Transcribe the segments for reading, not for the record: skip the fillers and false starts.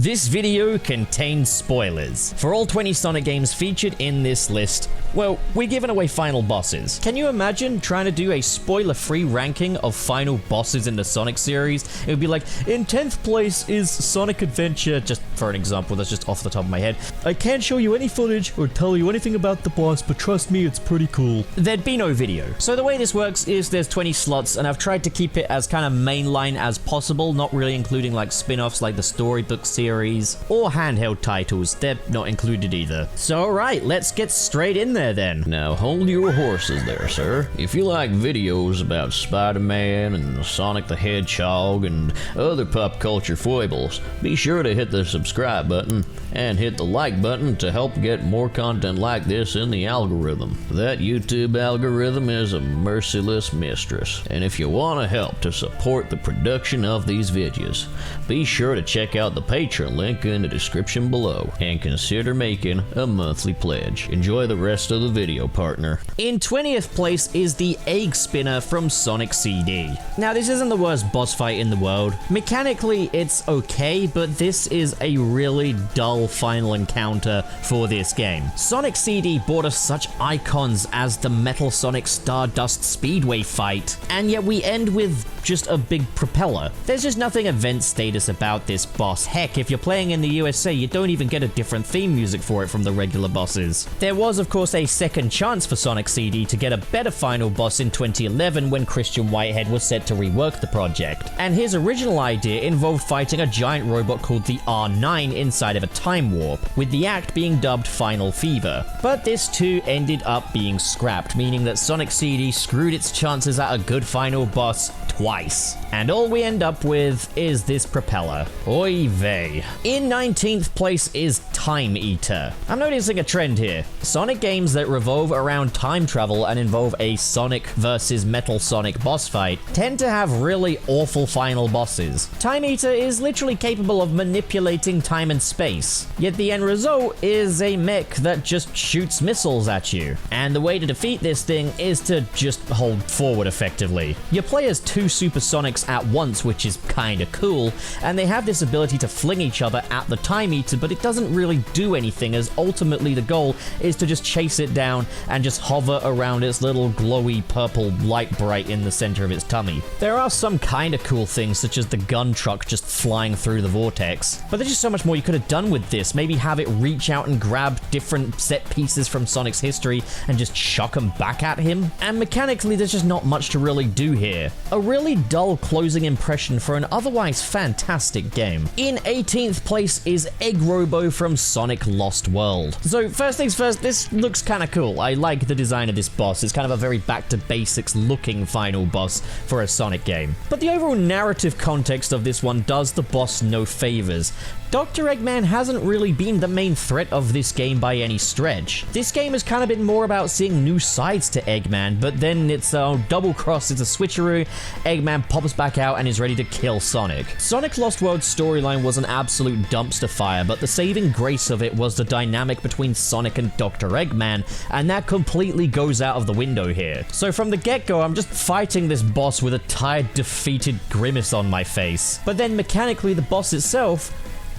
This video contains spoilers. For all 20 Sonic games featured in this list, well, we're giving away final bosses. Can you imagine trying to do a spoiler-free ranking of final bosses in the Sonic series? It would be like, in 10th place is Sonic Adventure, just for an example, that's just off the top of my head. I can't show you any footage or tell you anything about the boss, but trust me, it's pretty cool. There'd be no video. So the way this works is there's 20 slots, and I've tried to keep it as kind of mainline as possible, not really including like spin-offs like the storybook series or handheld titles. They're not included either. So alright, let's get straight in there then. Now hold your horses there, sir. If you like videos about Spider-Man and Sonic the Hedgehog and other pop culture foibles, be sure to hit the subscribe button and hit the like button to help get more content like this in the algorithm. That YouTube algorithm is a merciless mistress, and if you want to help to support the production of these videos, be sure to check out the Patreon link in the description below and consider making a monthly pledge. Enjoy the rest of the video, partner. In 20th place is the Egg Spinner from Sonic CD. Now this isn't the worst boss fight in the world. Mechanically it's okay, but this is a really dull final encounter for this game. Sonic CD brought us such icons as the Metal Sonic Stardust Speedway fight, and yet we end with just a big propeller. There's just nothing event status about this boss. Heck, if you're playing in the USA, you don't even get a different theme music for it from the regular bosses. There was, of course, a second chance for Sonic CD to get a better final boss in 2011 when Christian Whitehead was set to rework the project. And his original idea involved fighting a giant robot called the R9 inside of a time warp, with the act being dubbed Final Fever. But this too ended up being scrapped, meaning that Sonic CD screwed its chances at a good final boss twice. And all we end up with is this propeller. Oy vey. In 19th place is Time Eater. I'm noticing a trend here. Sonic games that revolve around time travel and involve a Sonic versus Metal Sonic boss fight tend to have really awful final bosses. Time Eater is literally capable of manipulating time and space, yet the end result is a mech that just shoots missiles at you. And the way to defeat this thing is to just hold forward effectively. You play as two supersonics at once, which is kinda cool, and they have this ability to fling each other at the Time Eater, but it doesn't really do anything, as ultimately the goal is to just chase it down and just hover around its little glowy purple light bright in the center of its tummy. There are some kinda cool things, such as the gun truck just flying through the vortex, but there's just so much more you could have done with this. Maybe have it reach out and grab different set pieces from Sonic's history and just chuck them back at him. And mechanically, there's just not much to really do here. A really dull closing impression for an otherwise fantastic game. In 18th place is Egg Robo from Sonic Lost World. So first things first, this looks kind of cool. I like the design of this boss. It's kind of a very back to basics looking final boss for a Sonic game. But the overall narrative context of this one does the boss no favors. Dr. Eggman hasn't really been the main threat of this game by any stretch. This game has kind of been more about seeing new sides to Eggman, but then it's a double cross, it's a switcheroo, Eggman pops back out and is ready to kill Sonic. Sonic Lost World's storyline was an absolute dumpster fire, but the saving grace of it was the dynamic between Sonic and Dr. Eggman, and that completely goes out of the window here. So from the get-go, I'm just fighting this boss with a tired, defeated grimace on my face. But then mechanically, the boss itself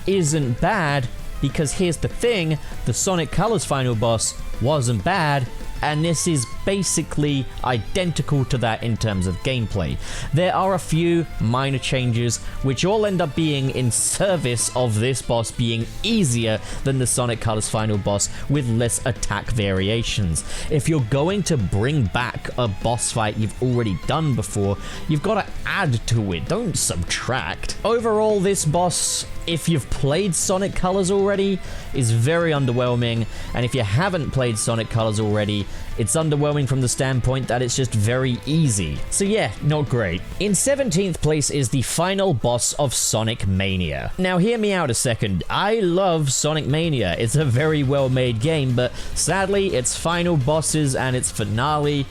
isn't bad, because here's the thing, the Sonic Colors final boss wasn't bad, and this is basically identical to that in terms of gameplay. There are a few minor changes which all end up being in service of this boss being easier than the Sonic Colors final boss with less attack variations. If you're going to bring back a boss fight you've already done before, you've got to add to it, don't subtract. Overall, this boss, if you've played Sonic Colors already, is very underwhelming, and if you haven't played Sonic Colors already, it's underwhelming from the standpoint that it's just very easy. So yeah, not great. In 17th place is the final boss of Sonic Mania. Now hear me out a second. I love Sonic Mania. It's a very well made game, but sadly its final bosses and its finale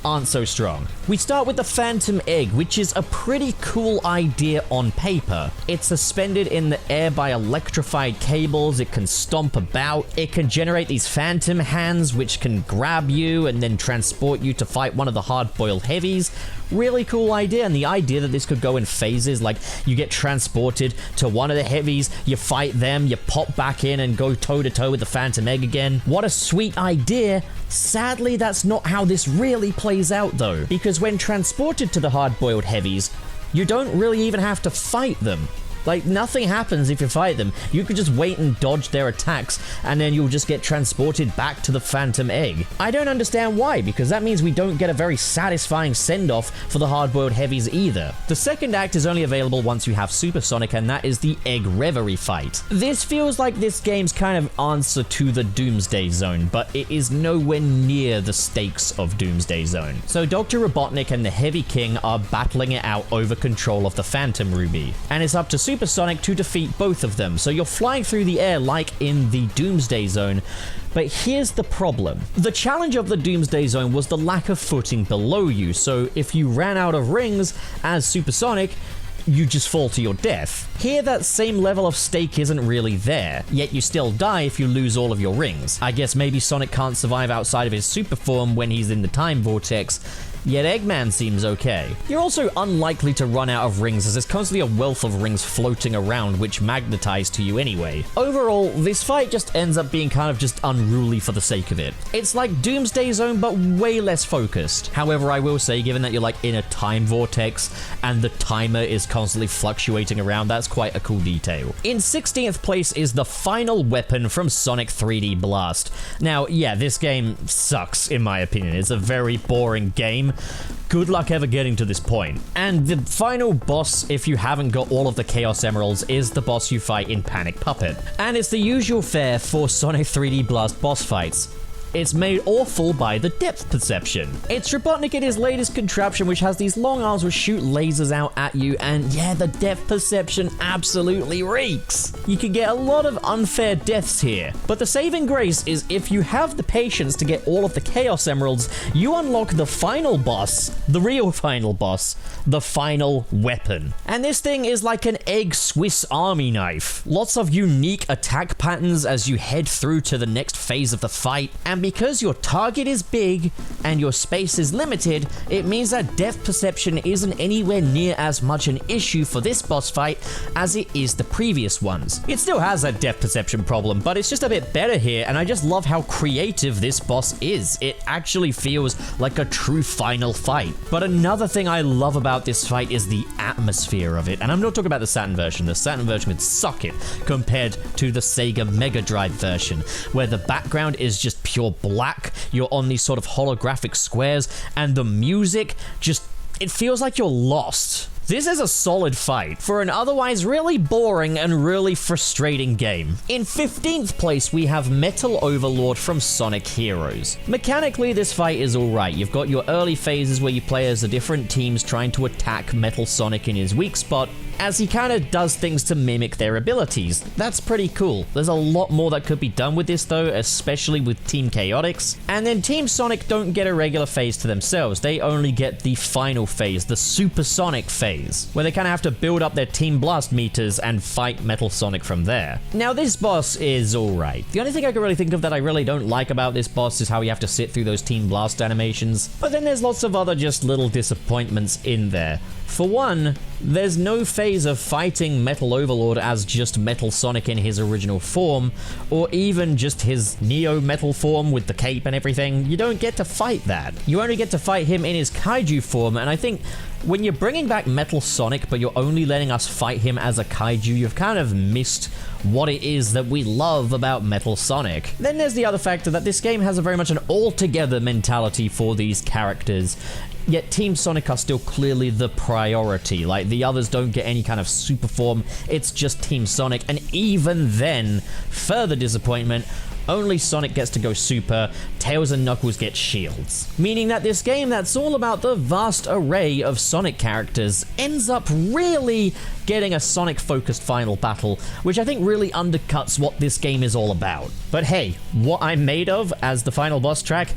aren't so strong. We start with the Phantom Egg, which is a pretty cool idea on paper. It's suspended in the air by electrified cables, it can stomp about, it can generate these phantom hands which can grab you and then transport you to fight one of the hard-boiled heavies. really cool idea, and the idea that this could go in phases, like you get transported to one of the heavies, you fight them, you pop back in and go toe-to-toe with the Phantom Egg again. What a sweet idea. Sadly, that's not how this really plays out though, because when transported to the hard-boiled heavies, you don't really even have to fight them. Like, nothing happens if you fight them. You could just wait and dodge their attacks, and then you'll just get transported back to the Phantom Egg. I don't understand why, because that means we don't get a very satisfying send-off for the hard-boiled heavies either. The second act is only available once you have Supersonic, and that is the Egg Reverie fight. This feels like this game's kind of answer to the Doomsday Zone, but it is nowhere near the stakes of Doomsday Zone. So Dr. Robotnik and the Heavy King are battling it out over control of the Phantom Ruby, and it's up to Supersonic to defeat both of them, so you're flying through the air like in the Doomsday Zone. But here's the problem. The challenge of the Doomsday Zone was the lack of footing below you, so if you ran out of rings as Supersonic, you just fall to your death. Here, that same level of stake isn't really there, yet you still die if you lose all of your rings. I guess maybe Sonic can't survive outside of his super form when he's in the time vortex, yet Eggman seems okay. You're also unlikely to run out of rings, as there's constantly a wealth of rings floating around which magnetize to you anyway. Overall, this fight just ends up being kind of just unruly for the sake of it. It's like Doomsday Zone, but way less focused. However, I will say, given that you're like in a time vortex and the timer is constantly fluctuating around, that's quite a cool detail. In 16th place is the final weapon from Sonic 3D Blast. Now, yeah, this game sucks in my opinion. It's a very boring game. Good luck ever getting to this point. And the final boss, if you haven't got all of the Chaos Emeralds, is the boss you fight in Panic Puppet. And it's the usual fare for Sonic 3D Blast boss fights. It's made awful by the depth perception. It's Robotnik in his latest contraption, which has these long arms which shoot lasers out at you, and yeah, the depth perception absolutely reeks. You can get a lot of unfair deaths here, but the saving grace is if you have the patience to get all of the Chaos Emeralds, you unlock the final boss, the real final boss, the final weapon. And this thing is like an egg Swiss Army knife. Lots of unique attack patterns as you head through to the next phase of the fight, and because your target is big and your space is limited, it means that depth perception isn't anywhere near as much an issue for this boss fight as it is the previous ones. It still has a depth perception problem, but it's just a bit better here, and I just love how creative this boss is. It actually feels like a true final fight. But another thing I love about this fight is the atmosphere of it, and I'm not talking about the Saturn version. The Saturn version could suck it compared to the Sega Mega Drive version, where the background is just pure black, you're on these sort of holographic squares, and the music just, it feels like you're lost. This is a solid fight for an otherwise really boring and really frustrating game. In 15th place, we have Metal Overlord from Sonic Heroes. Mechanically, this fight is alright. You've got your early phases where you play as the different teams trying to attack Metal Sonic in his weak spot, as he kind of does things to mimic their abilities. That's pretty cool. There's a lot more that could be done with this though, especially with Team Chaotix. And then Team Sonic don't get a regular phase to themselves. They only get the final phase, the Supersonic phase, where they kind of have to build up their Team Blast meters and fight Metal Sonic from there. Now this boss is alright. The only thing I can really think of that I really don't like about this boss is how you have to sit through those Team Blast animations. But then there's lots of other just little disappointments in there. For one, there's no phase of fighting Metal Overlord as just Metal Sonic in his original form, or even just his Neo Metal form with the cape and everything. You don't get to fight that. You only get to fight him in his Kaiju form, and I think when you're bringing back Metal Sonic, but you're only letting us fight him as a Kaiju, you've kind of missed what it is that we love about Metal Sonic. Then there's the other factor that this game has a very much an all-together mentality for these characters. Yet Team Sonic are still clearly the priority. Like, the others don't get any kind of super form, it's just Team Sonic, and even then, further disappointment, only Sonic gets to go super, Tails and Knuckles get shields. Meaning that this game that's all about the vast array of Sonic characters ends up really getting a Sonic-focused final battle, which I think really undercuts what this game is all about. But hey, what I'm made of as the final boss track,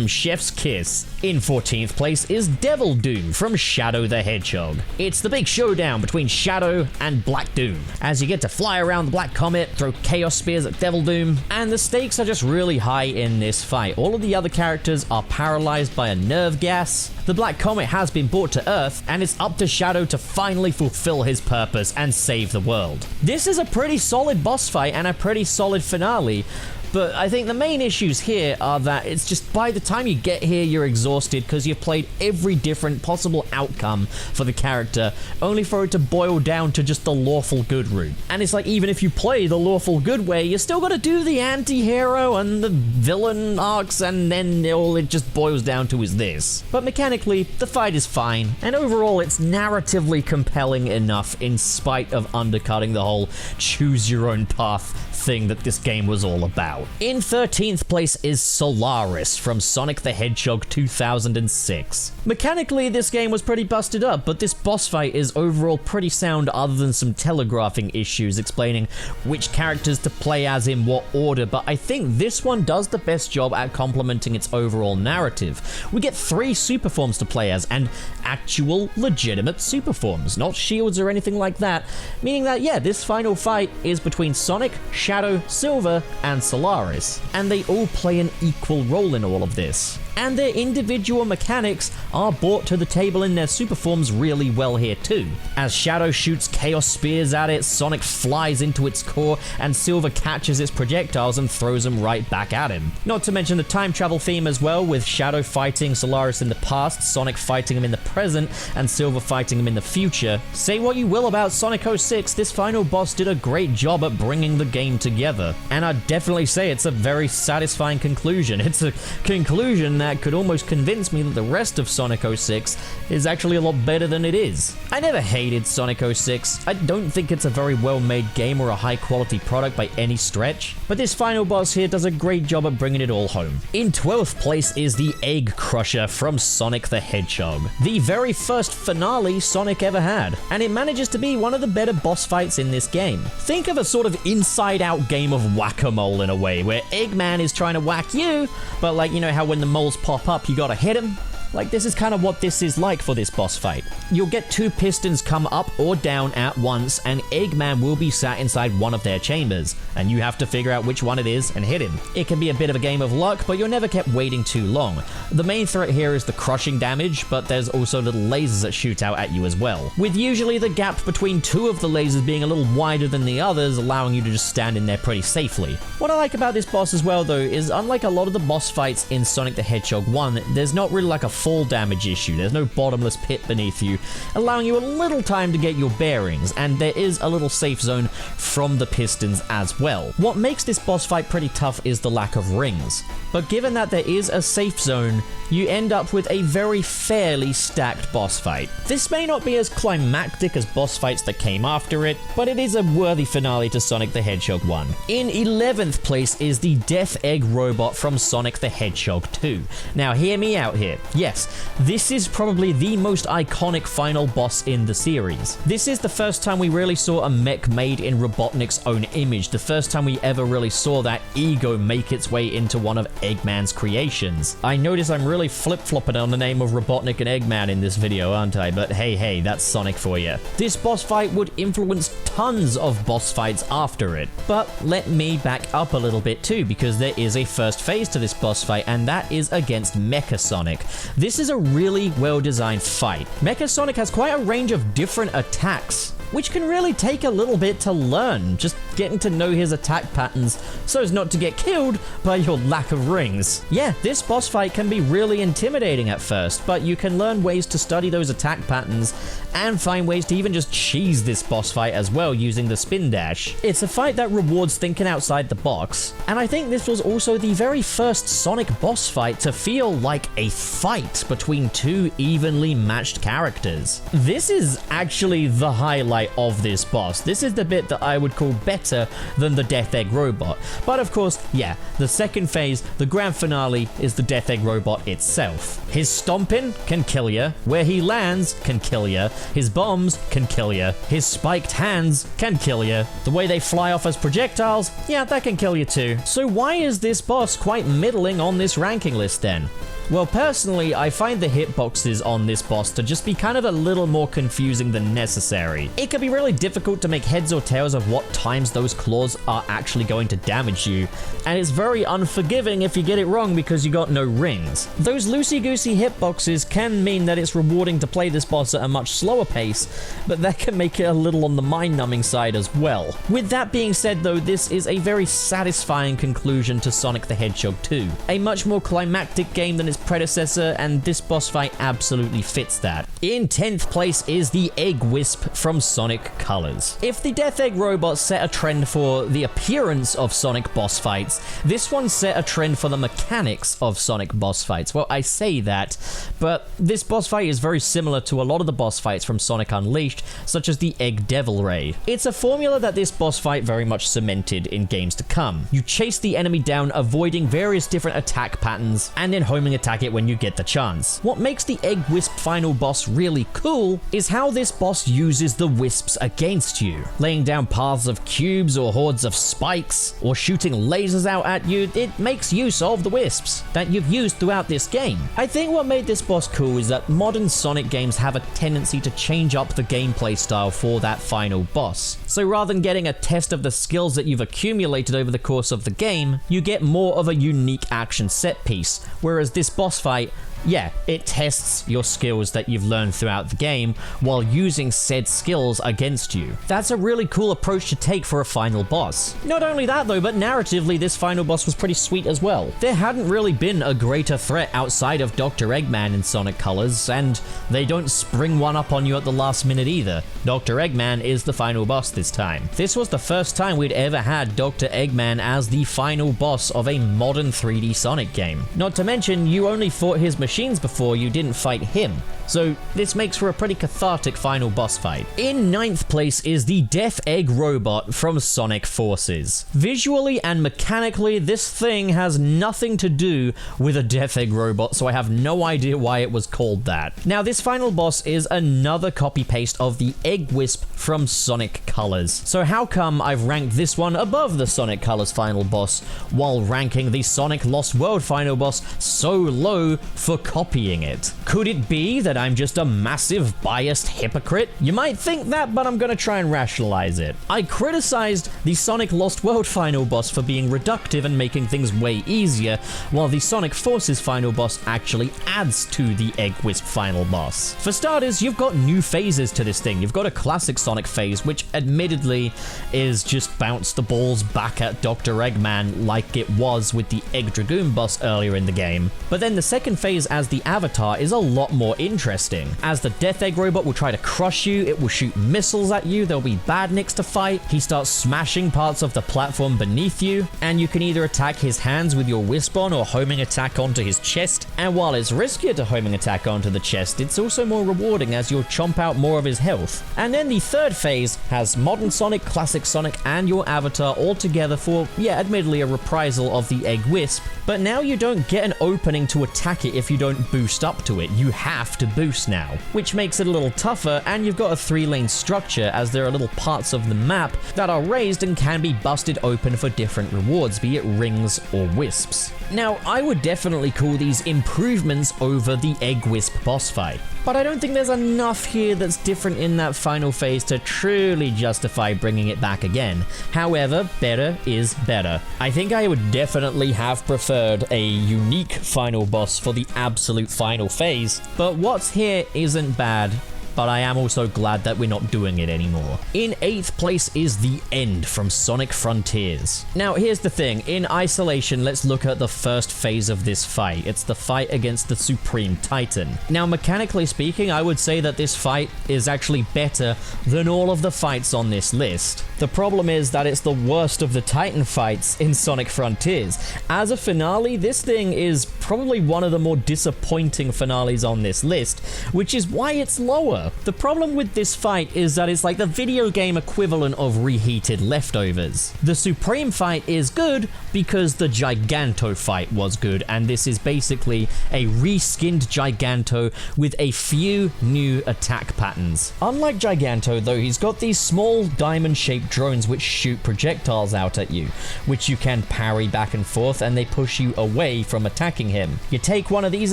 Chef's kiss. In 14th place is Devil Doom from Shadow the Hedgehog. It's the big showdown between Shadow and Black Doom, as you get to fly around the Black Comet, throw Chaos Spears at Devil Doom, and the stakes are just really high in this fight. All of the other characters are paralyzed by a nerve gas. The Black Comet has been brought to Earth, and it's up to Shadow to finally fulfill his purpose and save the world. This is a pretty solid boss fight and a pretty solid finale, but I think the main issues here are that it's just by the time you get here, you're exhausted because you've played every different possible outcome for the character, only for it to boil down to just the lawful good route. And it's like, even if you play the lawful good way, you still gotta do the anti-hero and the villain arcs, and then all it just boils down to is this. But mechanically, the fight is fine, and overall it's narratively compelling enough in spite of undercutting the whole choose your own path thing that this game was all about. In 13th place is Solaris from Sonic the Hedgehog 2006. Mechanically, this game was pretty busted up, but this boss fight is overall pretty sound other than some telegraphing issues explaining which characters to play as in what order, but I think this one does the best job at complementing its overall narrative. We get 3 super forms to play as, and actual legitimate super forms, not shields or anything like that, meaning that, yeah, this final fight is between Sonic, Shadow, Silver, and Solaris, and they all play an equal role in all of this. And their individual mechanics are brought to the table in their super forms really well here too. As Shadow shoots Chaos Spears at it, Sonic flies into its core, and Silver catches its projectiles and throws them right back at him. Not to mention the time travel theme as well, with Shadow fighting Solaris in the past, Sonic fighting him in the present, and Silver fighting him in the future. Say what you will about Sonic 06, this final boss did a great job at bringing the game together. And I'd definitely say it's a very satisfying conclusion. It's a conclusion that could almost convince me that the rest of Sonic 06 is actually a lot better than it is. I never hated Sonic 06. I don't think it's a very well-made game or a high-quality product by any stretch, but this final boss here does a great job at bringing it all home. In 12th place is the Egg Crusher from Sonic the Hedgehog, the very first finale Sonic ever had, and it manages to be one of the better boss fights in this game. Think of a sort of inside-out game of whack-a-mole in a way, where Eggman is trying to whack you, but like, you know how when the moles pop up, you gotta hit him? Like, this is kind of what this is like for this boss fight. You'll get 2 pistons come up or down at once, and Eggman will be sat inside one of their chambers, and you have to figure out which one it is and hit him. It can be a bit of a game of luck, but you're never kept waiting too long. The main threat here is the crushing damage, but there's also little lasers that shoot out at you as well, with usually the gap between 2 of the lasers being a little wider than the others, allowing you to just stand in there pretty safely. What I like about this boss as well, though, is unlike a lot of the boss fights in Sonic the Hedgehog 1, there's not really like a fall damage issue. There's no bottomless pit beneath you, allowing you a little time to get your bearings, and there is a little safe zone from the pistons as well. What makes this boss fight pretty tough is the lack of rings, but given that there is a safe zone, you end up with a very fairly stacked boss fight. This may not be as climactic as boss fights that came after it, but it is a worthy finale to Sonic the Hedgehog 1. In 11th place is the Death Egg Robot from Sonic the Hedgehog 2. Now hear me out here. Yes, this is probably the most iconic final boss in the series. This is the first time we really saw a mech made in Robotnik's own image, the first time we ever really saw that ego make its way into one of Eggman's creations. I notice I'm really flip-flopping on the name of Robotnik and Eggman in this video, aren't I? But hey, that's Sonic for you. This boss fight would influence tons of boss fights after it, but let me back up a little bit too, because there is a first phase to this boss fight, and that is against Mecha Sonic. This is a really well-designed fight. Mecha Sonic has quite a range of different attacks, which can really take a little bit to learn, just getting to know his attack patterns so as not to get killed by your lack of rings. Yeah, this boss fight can be really intimidating at first, but you can learn ways to study those attack patterns and find ways to even just cheese this boss fight as well using the spin dash. It's a fight that rewards thinking outside the box, and I think this was also the very first Sonic boss fight to feel like a fight between 2 evenly matched characters. This is actually the highlight of this boss. This is the bit that I would call better better than the Death Egg robot. But of course, yeah, the second phase, the grand finale, is the Death Egg robot itself. His stomping can kill ya, where he lands can kill ya, his bombs can kill ya, his spiked hands can kill ya, the way they fly off as projectiles, yeah, that can kill you too. So why is this boss quite middling on this ranking list then? Well, personally, I find the hitboxes on this boss to just be kind of a little more confusing than necessary. It can be really difficult to make heads or tails of what times those claws are actually going to damage you, and it's very unforgiving if you get it wrong because you got no rings. Those loosey-goosey hitboxes can mean that it's rewarding to play this boss at a much slower pace, but that can make it a little on the mind-numbing side as well. With that being said though, this is a very satisfying conclusion to Sonic the Hedgehog 2. A much more climactic game than its predecessor, and this boss fight absolutely fits that. In 10th place is the Egg Wisp from Sonic Colors. If the Death Egg robot set a trend for the appearance of Sonic boss fights, this one set a trend for the mechanics of Sonic boss fights. Well, I say that, but this boss fight is very similar to a lot of the boss fights from Sonic Unleashed, such as the Egg Devil Ray. It's a formula that this boss fight very much cemented in games to come. You chase the enemy down, avoiding various different attack patterns, and then homing attack it when you get the chance. What makes the Egg Wisp final boss really cool is how this boss uses the wisps against you. Laying down paths of cubes or hordes of spikes, or shooting lasers out at you, it makes use of the wisps that you've used throughout this game. I think what made this boss cool is that modern Sonic games have a tendency to change up the gameplay style for that final boss. So rather than getting a test of the skills that you've accumulated over the course of the game, you get more of a unique action set piece, whereas this boss fight, yeah, it tests your skills that you've learned throughout the game while using said skills against you. That's a really cool approach to take for a final boss. Not only that though, but narratively this final boss was pretty sweet as well. There hadn't really been a greater threat outside of Dr. Eggman in Sonic Colors, and they don't spring one up on you at the last minute either. Dr. Eggman is the final boss this time. This was the first time we'd ever had Dr. Eggman as the final boss of a modern 3D Sonic game. Not to mention, you only fought his machines before, you didn't fight him. So this makes for a pretty cathartic final boss fight. In 9th place is the Death Egg robot from Sonic Forces. Visually and mechanically, this thing has nothing to do with a Death Egg robot, so I have no idea why it was called that. Now this final boss is another copy-paste of the Egg Wisp from Sonic Colors. So how come I've ranked this one above the Sonic Colors final boss, while ranking the Sonic Lost World final boss so low for copying it? Could it be that I'm just a massive biased hypocrite? You might think that, but I'm gonna try and rationalize it. I criticized the Sonic Lost World final boss for being reductive and making things way easier, while the Sonic Forces final boss actually adds to the Egg Wisp final boss. For starters, you've got new phases to this thing. You've got a classic Sonic phase, which admittedly is just bounce the balls back at Dr. Eggman like it was with the Egg Dragoon boss earlier in the game. But then the second phase as the Avatar is a lot more interesting. As the Death Egg robot will try to crush you, it will shoot missiles at you, there'll be badniks to fight, he starts smashing parts of the platform beneath you, and you can either attack his hands with your wisp on or homing attack onto his chest. And while it's riskier to homing attack onto the chest, it's also more rewarding as you'll chomp out more of his health. And then the third phase has modern Sonic, classic Sonic, and your Avatar all together for, yeah, admittedly a reprisal of the Egg Wisp, but now you don't get an opening to attack it if you don't boost up to it. You have to boost now, which makes it a little tougher, and you've got a 3-lane structure as there are little parts of the map that are raised and can be busted open for different rewards, be it rings or wisps. Now, I would definitely call these improvements over the Egg Wisp boss fight, but I don't think there's enough here that's different in that final phase to truly justify bringing it back again. However, better is better. I think I would definitely have preferred a unique final boss for the absolute final phase, but what's here isn't bad. But I am also glad that we're not doing it anymore. In 8th place is The End from Sonic Frontiers. Now, here's the thing. In isolation, let's look at the first phase of this fight. It's the fight against the Supreme Titan. Now, mechanically speaking, I would say that this fight is actually better than all of the fights on this list. The problem is that it's the worst of the Titan fights in Sonic Frontiers. As a finale, this thing is probably one of the more disappointing finales on this list, which is why it's lower. power. The problem with this fight is that it's like the video game equivalent of reheated leftovers. The Supreme fight is good because the Giganto fight was good, and this is basically a reskinned Giganto with a few new attack patterns. Unlike Giganto though, he's got these small diamond-shaped drones which shoot projectiles out at you, which you can parry back and forth, and they push you away from attacking him. You take one of these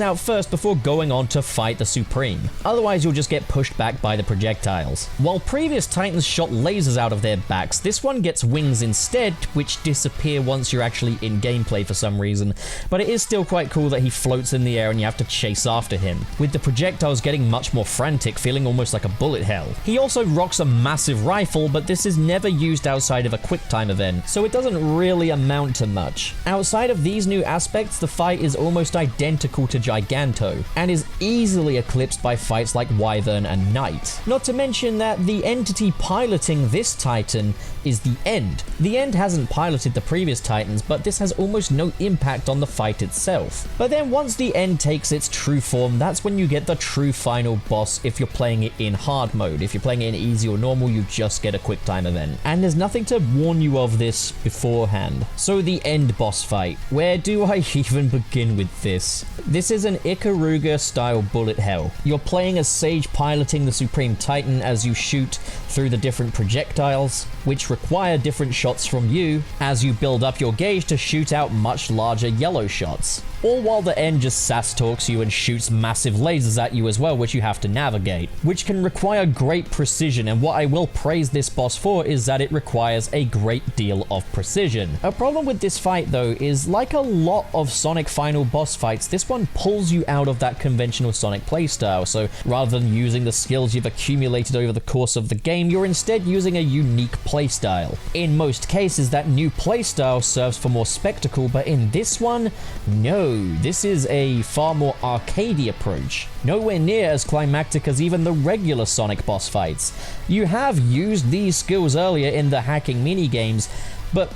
out first before going on to fight the Supreme. Otherwise you'll just get pushed back by the projectiles. While previous Titans shot lasers out of their backs, this one gets wings instead, which disappear once you're actually in gameplay for some reason, but it is still quite cool that he floats in the air and you have to chase after him, with the projectiles getting much more frantic, feeling almost like a bullet hell. He also rocks a massive rifle, but this is never used outside of a QuickTime event, so it doesn't really amount to much. Outside of these new aspects, the fight is almost identical to Giganto, and is easily eclipsed by fights like Wyvern and Knight. Not to mention that the entity piloting this Titan is the End. The End hasn't piloted the previous Titans, but this has almost no impact on the fight itself. But then once the End takes its true form, that's when you get the true final boss if you're playing it in hard mode. If you're playing it in easy or normal, you just get a QuickTime event. And there's nothing to warn you of this beforehand. So the End boss fight. Where do I even begin with this? This is an Ikaruga style bullet hell. You're playing as Sage piloting the Supreme Titan as you shoot through the different projectiles, which require different shots from you as you build up your gauge to shoot out much larger yellow shots. All while the End just sass talks you and shoots massive lasers at you as well, which you have to navigate, which can require great precision, and what I will praise this boss for is that it requires a great deal of precision. A problem with this fight though is, like a lot of Sonic final boss fights, this one pulls you out of that conventional Sonic playstyle, so rather than using the skills you've accumulated over the course of the game, you're instead using a unique playstyle. In most cases, that new playstyle serves for more spectacle, but in this one, no. This is a far more arcadey approach. Nowhere near as climactic as even the regular Sonic boss fights. You have used these skills earlier in the hacking minigames, but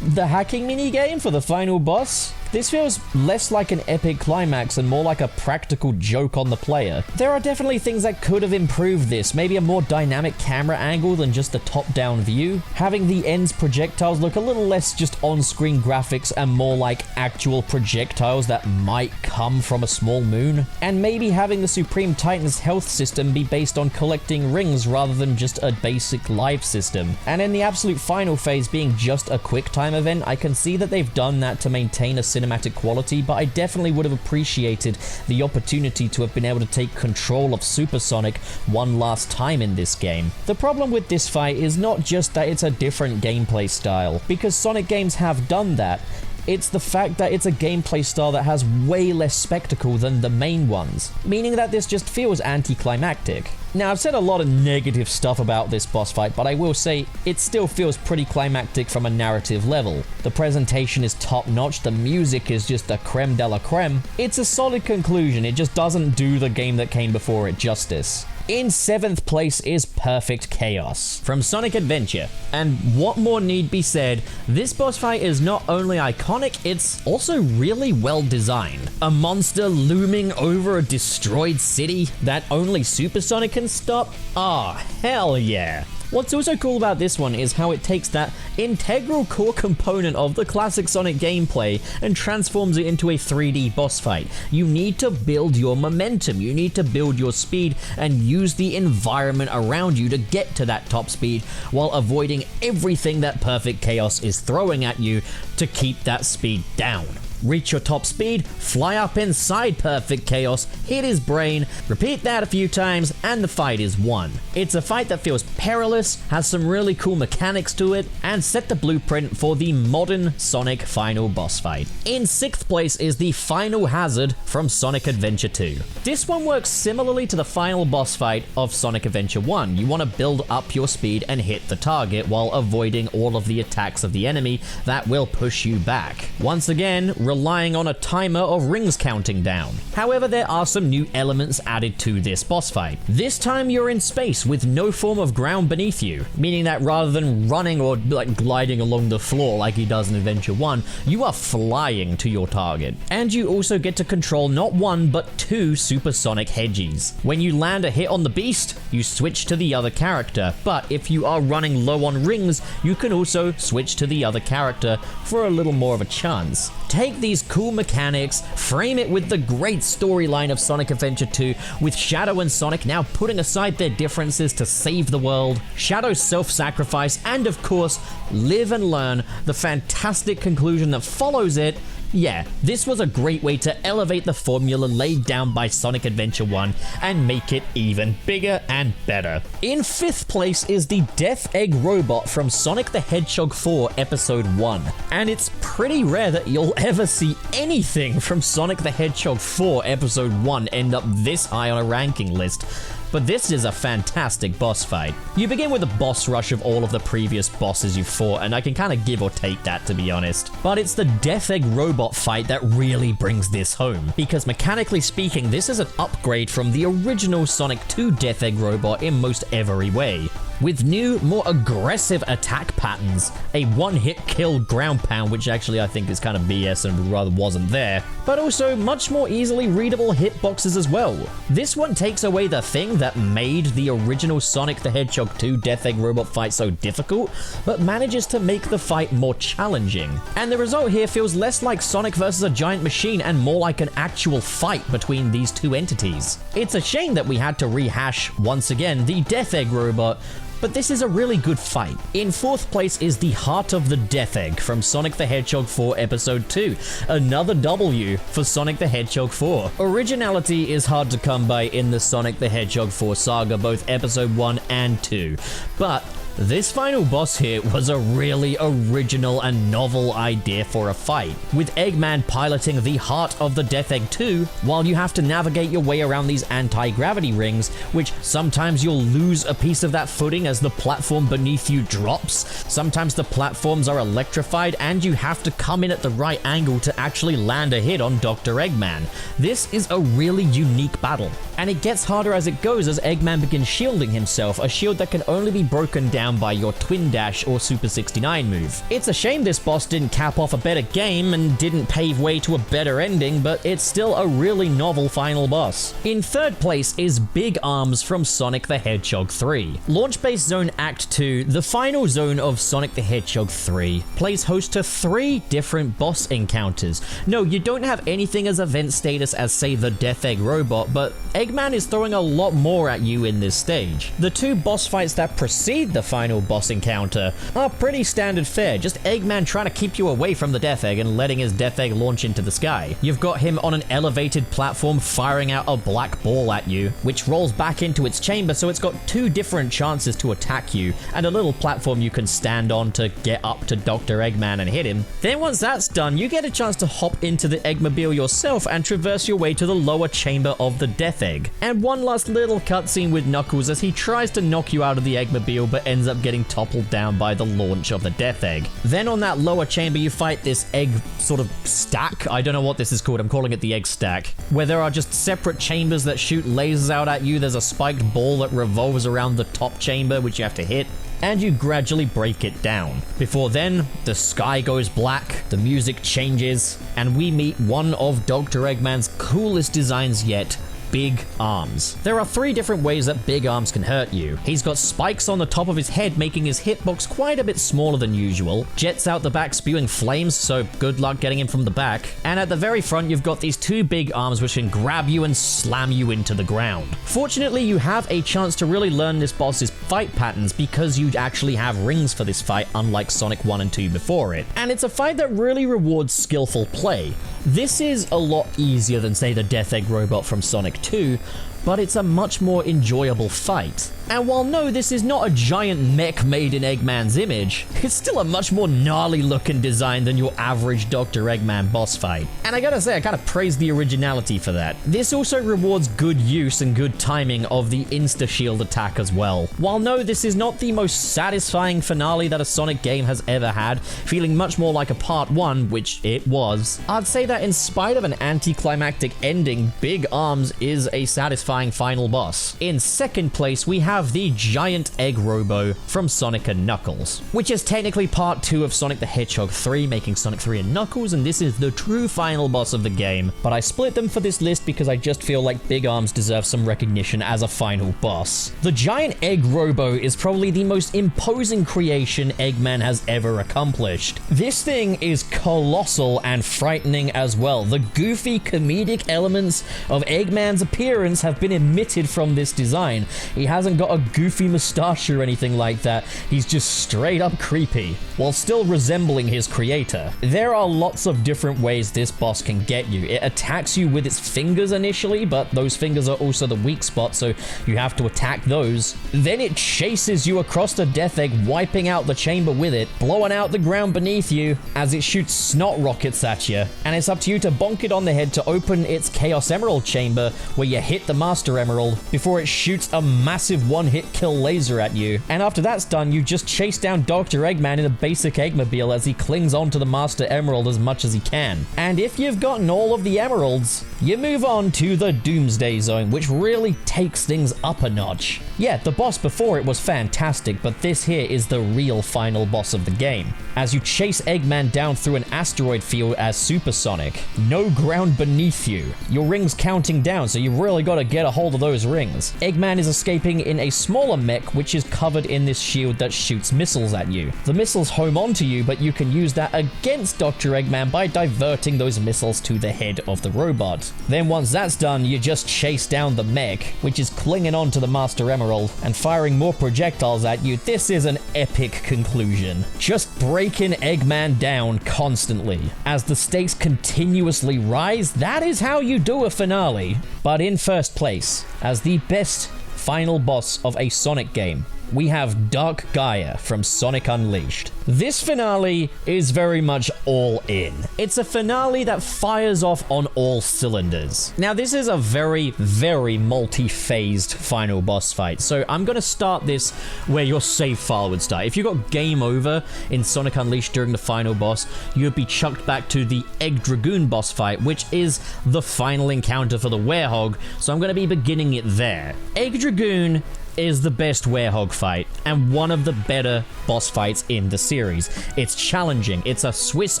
the hacking minigame for the final boss? This feels less like an epic climax and more like a practical joke on the player. There are definitely things that could have improved this, maybe a more dynamic camera angle than just a top-down view, having the End's projectiles look a little less just on-screen graphics and more like actual projectiles that might come from a small moon, and maybe having the Supreme Titan's health system be based on collecting rings rather than just a basic life system. And in the absolute final phase being just a QuickTime event, I can see that they've done that to maintain a cinematic quality, but I definitely would have appreciated the opportunity to have been able to take control of Supersonic one last time in this game. The problem with this fight is not just that it's a different gameplay style, because Sonic games have done that. It's the fact that it's a gameplay style that has way less spectacle than the main ones, meaning that this just feels anticlimactic. Now, I've said a lot of negative stuff about this boss fight, but I will say it still feels pretty climactic from a narrative level. The presentation is top-notch, the music is just the creme de la creme. It's a solid conclusion, it just doesn't do the game that came before it justice. In 7th place is Perfect Chaos from Sonic Adventure. And what more need be said, this boss fight is not only iconic, it's also really well designed. A monster looming over a destroyed city that only Supersonic can stop? Ah, hell yeah. What's also cool about this one is how it takes that integral core component of the classic Sonic gameplay and transforms it into a 3D boss fight. You need to build your momentum, you need to build your speed, and use the environment around you to get to that top speed while avoiding everything that Perfect Chaos is throwing at you to keep that speed down. Reach your top speed, fly up inside Perfect Chaos, hit his brain, repeat that a few times, and the fight is won. It's a fight that feels perilous, has some really cool mechanics to it, and set the blueprint for the modern Sonic final boss fight. In 6th place is the Final Hazard from Sonic Adventure 2. This one works similarly to the final boss fight of Sonic Adventure 1. You want to build up your speed and hit the target while avoiding all of the attacks of the enemy that will push you back. Once again, relying on a timer of rings counting down. However, there are some new elements added to this boss fight. This time you're in space with no form of ground beneath you, meaning that rather than running or like gliding along the floor like he does in Adventure 1, you are flying to your target. And you also get to control not one but two supersonic hedgies. When you land a hit on the beast, you switch to the other character, but if you are running low on rings, you can also switch to the other character for a little more of a chance. Take these cool mechanics, frame it with the great storyline of Sonic Adventure 2, with Shadow and Sonic now putting aside their differences to save the world, Shadow's self-sacrifice, and of course, live and learn, the fantastic conclusion that follows it. Yeah, this was a great way to elevate the formula laid down by Sonic Adventure 1 and make it even bigger and better. In 5th place is the Death Egg Robot from Sonic the Hedgehog 4 Episode 1. And it's pretty rare that you'll ever see anything from Sonic the Hedgehog 4 Episode 1 end up this high on a ranking list. But this is a fantastic boss fight. You begin with a boss rush of all of the previous bosses you've fought, and I can kind of give or take that, to be honest. But it's the Death Egg Robot fight that really brings this home, because mechanically speaking, this is an upgrade from the original Sonic 2 Death Egg Robot in most every way. With new, more aggressive attack patterns, a one-hit kill ground pound, which actually I think is kind of BS and rather wasn't there, but also much more easily readable hitboxes as well. This one takes away the thing that made the original Sonic the Hedgehog 2 Death Egg Robot fight so difficult, but manages to make the fight more challenging. And the result here feels less like Sonic versus a giant machine and more like an actual fight between these two entities. It's a shame that we had to rehash, once again, the Death Egg Robot, but this is a really good fight. In 4th place is the Heart of the Death Egg from Sonic the Hedgehog 4 Episode 2. Another W for Sonic the Hedgehog 4. Originality is hard to come by in the Sonic the Hedgehog 4 saga, both Episode 1 and 2. But this final boss here was a really original and novel idea for a fight, with Eggman piloting the Heart of the Death Egg 2, while you have to navigate your way around these anti-gravity rings, which sometimes you'll lose a piece of that footing as the platform beneath you drops, sometimes the platforms are electrified and you have to come in at the right angle to actually land a hit on Dr. Eggman. This is a really unique battle, and it gets harder as it goes as Eggman begins shielding himself, a shield that can only be broken down by your Twin Dash or Super 69 move. It's a shame this boss didn't cap off a better game and didn't pave way to a better ending, but it's still a really novel final boss. In 3rd place is Big Arms from Sonic the Hedgehog 3. Launch Base Zone Act 2, the final zone of Sonic the Hedgehog 3, plays host to 3 different boss encounters. No, you don't have anything as event status as, say, the Death Egg Robot, but Eggman is throwing a lot more at you in this stage. The 2 boss fights that precede the final boss encounter are pretty standard fare, just Eggman trying to keep you away from the Death Egg and letting his Death Egg launch into the sky. You've got him on an elevated platform firing out a black ball at you, which rolls back into its chamber, so it's got 2 different chances to attack you, and a little platform you can stand on to get up to Dr. Eggman and hit him. Then once that's done, you get a chance to hop into the Eggmobile yourself and traverse your way to the lower chamber of the Death Egg. And one last little cutscene with Knuckles as he tries to knock you out of the Eggmobile but ends up getting toppled down by the launch of the Death Egg. Then on that lower chamber you fight this egg sort of stack. I don't know what this is called, I'm calling it the egg stack, where there are just separate chambers that shoot lasers out at you. There's a spiked ball that revolves around the top chamber which you have to hit, and you gradually break it down. Before then, the sky goes black, the music changes, and we meet one of Dr. Eggman's coolest designs yet, Big Arms. There are 3 different ways that Big Arms can hurt you. He's got spikes on the top of his head, making his hitbox quite a bit smaller than usual, jets out the back spewing flames, so good luck getting him from the back, and at the very front you've got these 2 big arms which can grab you and slam you into the ground. Fortunately, you have a chance to really learn this boss's fight patterns because you actually have rings for this fight, unlike Sonic 1 and 2 before it, and it's a fight that really rewards skillful play. This is a lot easier than, say, the Death Egg Robot from Sonic 2, but it's a much more enjoyable fight. And while no, this is not a giant mech made in Eggman's image, it's still a much more gnarly looking design than your average Dr. Eggman boss fight. And I gotta say, I kinda praise the originality for that. This also rewards good use and good timing of the insta-shield attack as well. While no, this is not the most satisfying finale that a Sonic game has ever had, feeling much more like a part 1, which it was, I'd say that in spite of an anticlimactic ending, Big Arms is a satisfying final boss. In second place, we have the giant egg robo from Sonic & Knuckles, which is technically part 2 of Sonic the Hedgehog 3, making Sonic 3 and Knuckles, and this is the true final boss of the game, but I split them for this list because I just feel like Big Arms deserves some recognition as a final boss. The giant egg robo is probably the most imposing creation Eggman has ever accomplished. This thing is colossal and frightening as well. The goofy comedic elements of Eggman's appearance have been omitted from this design. He hasn't got a goofy mustache or anything like that. He's just straight up creepy, while still resembling his creator. There are lots of different ways this boss can get you. It attacks you with its fingers initially, but those fingers are also the weak spot, so you have to attack those. Then it chases you across the Death Egg, wiping out the chamber with it, blowing out the ground beneath you as it shoots snot rockets at you. And it's up to you to bonk it on the head to open its Chaos Emerald chamber, where you hit the Master Emerald before it shoots a massive one-hit kill laser at you. And after that's done, you just chase down Dr. Eggman in a basic Eggmobile as he clings onto the Master Emerald as much as he can. And if you've gotten all of the emeralds, you move on to the Doomsday Zone, which really takes things up a notch. Yeah, the boss before it was fantastic, but this here is the real final boss of the game. As you chase Eggman down through an asteroid field as Super Sonic, no ground beneath you. Your rings counting down, so you've really got to get a hold of those rings. Eggman is escaping in a smaller mech, which is covered in this shield that shoots missiles at you. The missiles home onto you, but you can use that against Dr. Eggman by diverting those missiles to the head of the robot. Then once that's done, you just chase down the mech, which is clinging onto the Master Emerald and firing more projectiles at you. This is an epic conclusion. Just breaking Eggman down constantly. As the stakes continuously rise, that is how you do a finale. But in first place, as the best final boss of a Sonic game, we have Dark Gaia from Sonic Unleashed. This finale is very much all in. It's a finale that fires off on all cylinders. Now, this is a very, very multi-phased final boss fight, so I'm gonna start this where your save file would start. If you got game over in Sonic Unleashed during the final boss, you'd be chucked back to the Egg Dragoon boss fight, which is the final encounter for the Werehog, so I'm gonna be beginning it there. Egg Dragoon is the best Werehog fight and one of the better boss fights in the series. It's challenging. It's a Swiss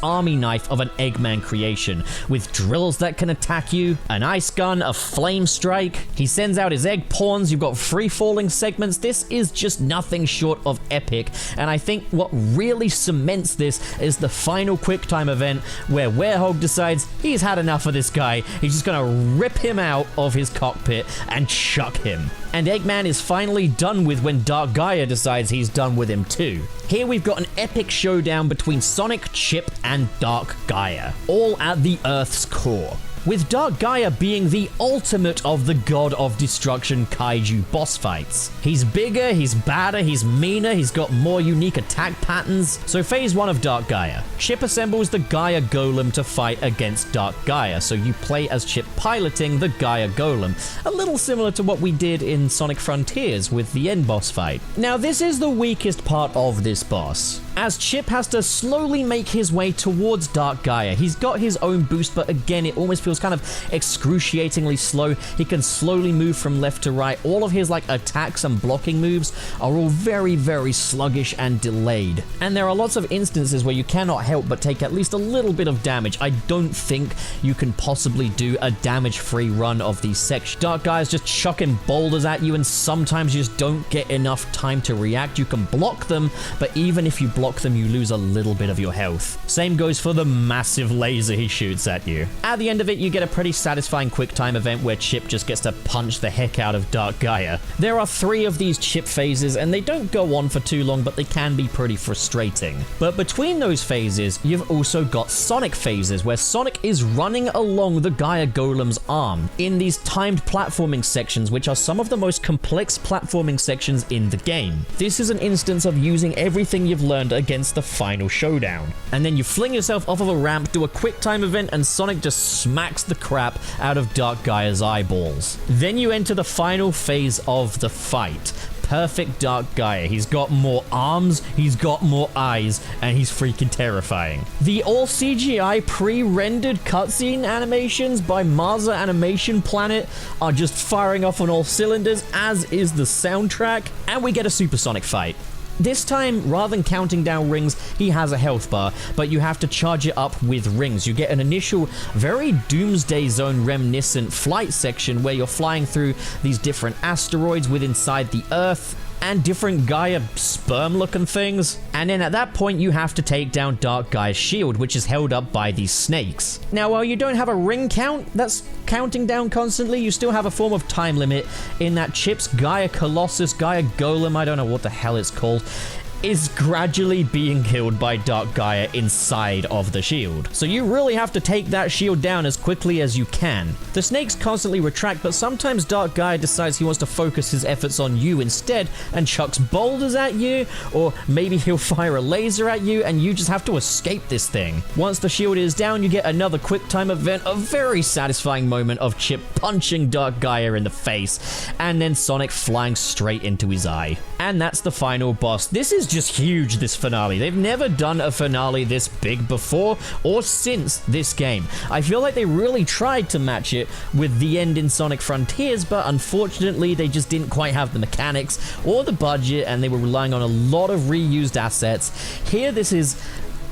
Army knife of an Eggman creation with drills that can attack you, an ice gun, a flame strike. He sends out his egg pawns. You've got free falling segments. This is just nothing short of epic, and I think what really cements this is the final QuickTime event where Werehog decides he's had enough of this guy. He's just gonna rip him out of his cockpit and chuck him. And Eggman is finally done with when Dark Gaia decides he's done with him too. Here we've got an epic showdown between Sonic, Chip, and Dark Gaia, all at the Earth's core, with Dark Gaia being the ultimate of the god of destruction kaiju boss fights. He's bigger, he's badder, he's meaner, he's got more unique attack patterns. So phase 1 of Dark Gaia. Chip assembles the Gaia Golem to fight against Dark Gaia, so you play as Chip piloting the Gaia Golem, a little similar to what we did in Sonic Frontiers with the end boss fight. Now this is the weakest part of this boss, as Chip has to slowly make his way towards Dark Gaia. He's got his own boost, but again, it almost feels kind of excruciatingly slow. He can slowly move from left to right. All of his attacks and blocking moves are all very, very sluggish and delayed. And there are lots of instances where you cannot help but take at least a little bit of damage. I don't think you can possibly do a damage-free run of these sections. Dark Gaia's just chucking boulders at you, and sometimes you just don't get enough time to react. You can block them, but even if you block block them, you lose a little bit of your health. Same goes for the massive laser he shoots at you. At the end of it, you get a pretty satisfying quick time event where Chip just gets to punch the heck out of Dark Gaia. There are 3 of these Chip phases, and they don't go on for too long, but they can be pretty frustrating. But between those phases, you've also got Sonic phases, where Sonic is running along the Gaia Golem's arm in these timed platforming sections, which are some of the most complex platforming sections in the game. This is an instance of using everything you've learned against the final showdown. And then you fling yourself off of a ramp, do a quick time event, and Sonic just smacks the crap out of Dark Gaia's eyeballs. Then you enter the final phase of the fight. Perfect Dark Gaia. He's got more arms, he's got more eyes, and he's freaking terrifying. The all CGI pre-rendered cutscene animations by Marza Animation Planet are just firing off on all cylinders, as is the soundtrack, and we get a supersonic fight. This time, rather than counting down rings, he has a health bar, but you have to charge it up with rings. You get an initial, very Doomsday Zone reminiscent flight section where you're flying through these different asteroids with inside the Earth, and different Gaia sperm-looking things. And then at that point, you have to take down Dark Gaia's shield, which is held up by these snakes. Now, while you don't have a ring count that's counting down constantly, you still have a form of time limit in that Chip's Gaia Colossus, Gaia Golem, I don't know what the hell it's called, is gradually being killed by Dark Gaia inside of the shield. So you really have to take that shield down as quickly as you can. The snakes constantly retract, but sometimes Dark Gaia decides he wants to focus his efforts on you instead and chucks boulders at you, or maybe he'll fire a laser at you and you just have to escape this thing. Once the shield is down, you get another quick time event, a very satisfying moment of Chip punching Dark Gaia in the face, and then Sonic flying straight into his eye. And that's the final boss. This is just huge, this finale. They've never done a finale this big before or since this game. I feel like they really tried to match it with the end in Sonic Frontiers, but unfortunately they just didn't quite have the mechanics or the budget, and they were relying on a lot of reused assets. Here, this is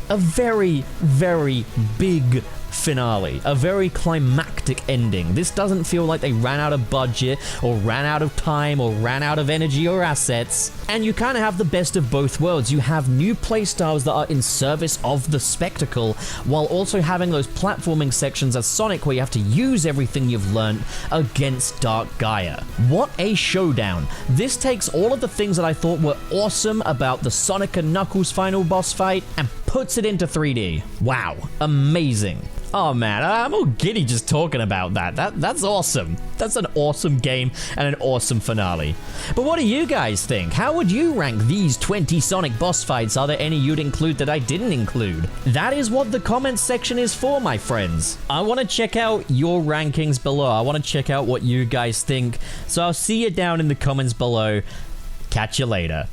a very, very big finale, a very climactic ending. This doesn't feel like they ran out of budget or ran out of time or ran out of energy or assets. And you kind of have the best of both worlds. You have new playstyles that are in service of the spectacle, while also having those platforming sections as Sonic where you have to use everything you've learned against Dark Gaia. What a showdown. This takes all of the things that I thought were awesome about the Sonic and Knuckles final boss fight and puts it into 3D. Wow, amazing. Oh man, I'm all giddy just talking about that. That's awesome. That's an awesome game and an awesome finale. But what do you guys think? How would you rank these 20 Sonic boss fights? Are there any you'd include that I didn't include? That is what the comments section is for, my friends. I want to check out your rankings below. I want to check out what you guys think. So I'll see you down in the comments below. Catch you later.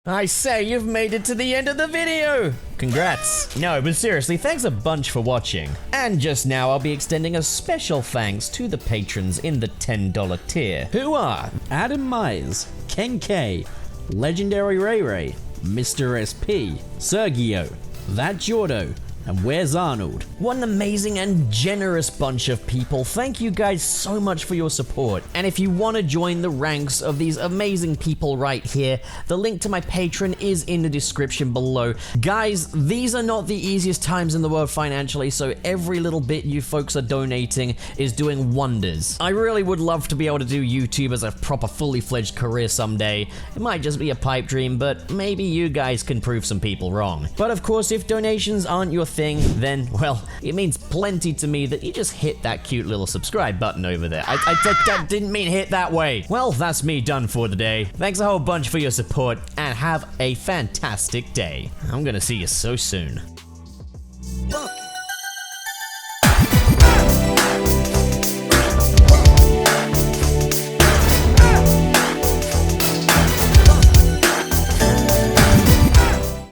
I say, you've made it to the end of the video! Congrats! No, but seriously, thanks a bunch for watching. And just now, I'll be extending a special thanks to the patrons in the $10 tier, who are Adam Myers, Ken K, Legendary Ray Ray, Mr. SP, Sergio, That Jordo, and Where's Arnold? What an amazing and generous bunch of people. Thank you guys so much for your support. And if you want to join the ranks of these amazing people right here, the link to my Patreon is in the description below. Guys, these are not the easiest times in the world financially, so every little bit you folks are donating is doing wonders. I really would love to be able to do YouTube as a proper fully fledged career someday. It might just be a pipe dream, but maybe you guys can prove some people wrong. But of course, if donations aren't your thing, then, well, it means plenty to me that you just hit that cute little subscribe button over there. I didn't mean hit that way. Well, that's me done for the day. Thanks a whole bunch for your support, and have a fantastic day. I'm gonna see you so soon.